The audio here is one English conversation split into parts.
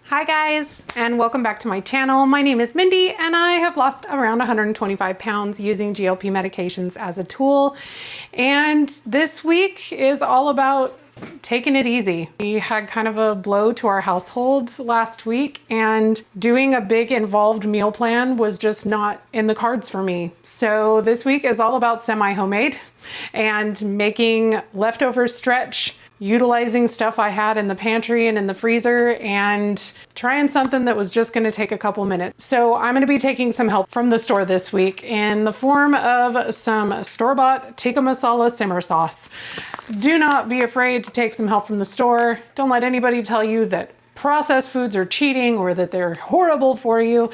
Hi guys, and welcome back to my channel. My name is Mindy and I have lost around 125 pounds using GLP medications as a tool. And this week is all about taking it easy. We had kind of a blow to our household last week, and doing a big involved meal plan was just not in the cards for me. So this week is all about semi-homemade and making leftover stretch, utilizing stuff I had in the pantry and in the freezer, and trying something that was just gonna take a couple minutes. So I'm gonna be taking some help from the store this week in the form of some store-bought Tikka Masala simmer sauce. Do not be afraid to take some help from the store. Don't let anybody tell you that processed foods are cheating or that they're horrible for you.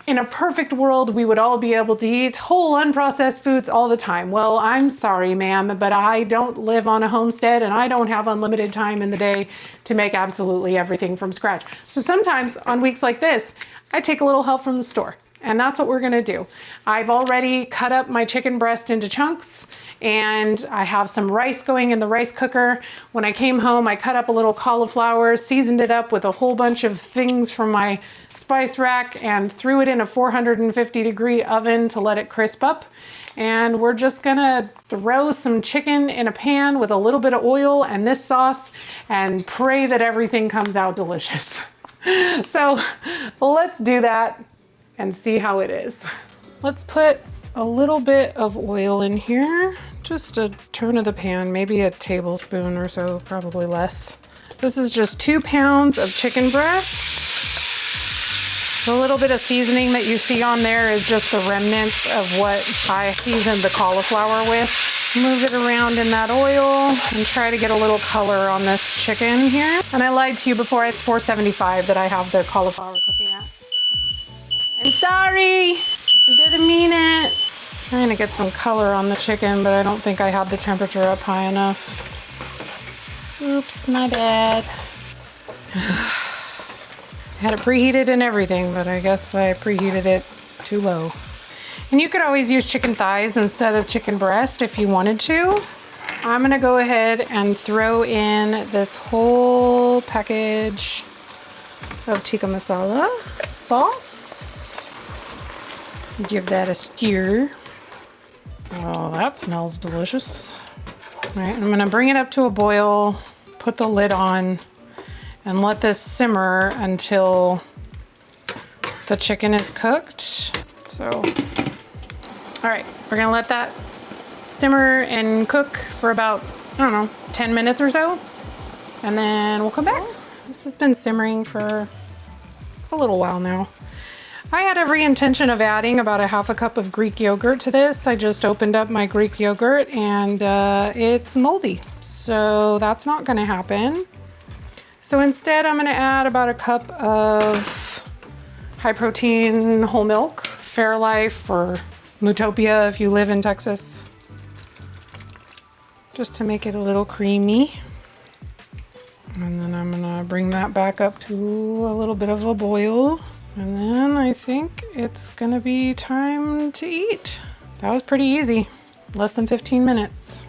In a perfect world, we would all be able to eat whole unprocessed foods all the time. Well, I'm sorry, ma'am, but I don't live on a homestead and I don't have unlimited time in the day to make absolutely everything from scratch. So sometimes on weeks like this, I take a little help from the store. And that's what we're gonna do. I've already cut up my chicken breast into chunks, and I have some rice going in the rice cooker. When I came home, I cut up a little cauliflower, seasoned it up with a whole bunch of things from my spice rack, and threw it in a 450-degree oven to let it crisp up. And we're just gonna throw some chicken in a pan with a little bit of oil and this sauce and pray that everything comes out delicious. So let's do that and see how it is. Let's put a little bit of oil in here, just a turn of the pan, maybe a tablespoon or so, probably less. This is just 2 pounds of chicken breast. The little bit of seasoning that you see on there is just the remnants of what I seasoned the cauliflower with. Move it around in that oil and try to get a little color on this chicken here. And I lied to you before, it's 475 that I have the cauliflower cooking at. I'm sorry, I didn't mean it. Trying to get some color on the chicken, but I don't think I had the temperature up high enough. Oops, my bad. I had it preheated and everything, but I guess I preheated it too low. And you could always use chicken thighs instead of chicken breast if you wanted to. I'm gonna go ahead and throw in this whole package of Tikka Masala sauce. Give that a stir. Oh, that smells delicious. All right, I'm gonna bring it up to a boil, put the lid on, and let this simmer until the chicken is cooked. So, all right, we're gonna let that simmer and cook for about, I don't know, 10 minutes or so, and then we'll come back. This has been simmering for a little while now. I had every intention of adding about a half a cup of Greek yogurt to this. I just opened up my Greek yogurt and it's moldy. So that's not gonna happen. So instead I'm gonna add about a cup of high protein whole milk, Fairlife or Mutopia if you live in Texas, just to make it a little creamy. And then I'm gonna bring that back up to a little bit of a boil. And then I think it's gonna be time to eat. That was pretty easy, less than 15 minutes.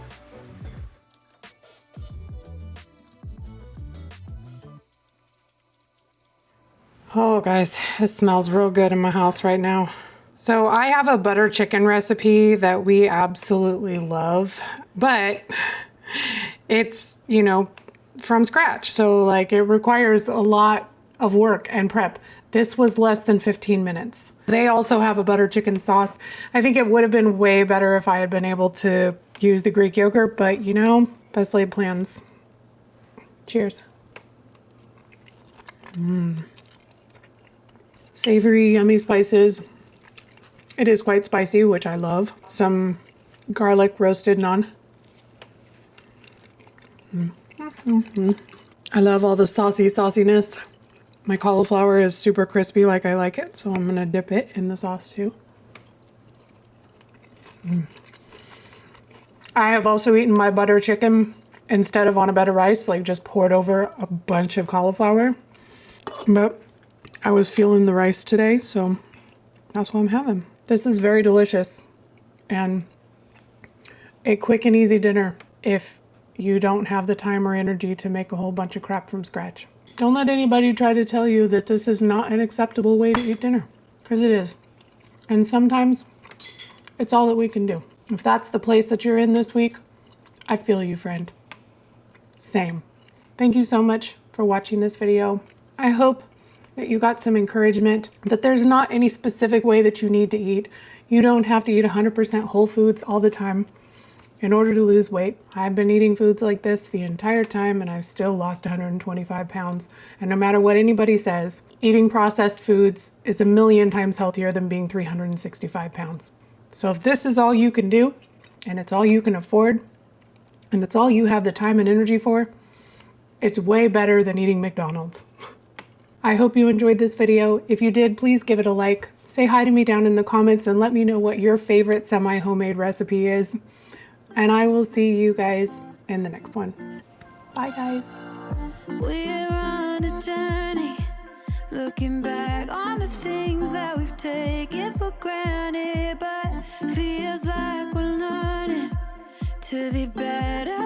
Oh guys, this smells real good in my house right now. So I have a butter chicken recipe that we absolutely love, but it's, you know, from scratch. So like it requires a lot of work and prep. This was less than 15 minutes. They also have a butter chicken sauce. I think it would have been way better if I had been able to use the Greek yogurt, but you know, best laid plans. Cheers. Savory, yummy spices. It is quite spicy, which I love. Some garlic roasted naan. I love all the sauciness. My cauliflower is super crispy like I like it, so I'm gonna dip it in the sauce too. I have also eaten my butter chicken instead of on a bed of rice, like just poured over a bunch of cauliflower. But I was feeling the rice today, so that's what I'm having. This is very delicious and a quick and easy dinner if you don't have the time or energy to make a whole bunch of crap from scratch. Don't let anybody try to tell you that this is not an acceptable way to eat dinner, because it is. And sometimes it's all that we can do. If that's the place that you're in this week, I feel you, friend. Same. Thank you so much for watching this video. I hope that you got some encouragement, that there's not any specific way that you need to eat. You don't have to eat 100% whole foods all the time in order to lose weight. I've been eating foods like this the entire time and I've still lost 125 pounds. And no matter what anybody says, eating processed foods is a million times healthier than being 365 pounds. So if this is all you can do, and it's all you can afford, and it's all you have the time and energy for, it's way better than eating McDonald's. I hope you enjoyed this video. If you did, please give it a like. Say hi to me down in the comments and let me know what your favorite semi-homemade recipe is. And I will see you guys in the next one. Bye, guys. We're on a journey, looking back on the things that we've taken for granted, but feels like we're learning to be better.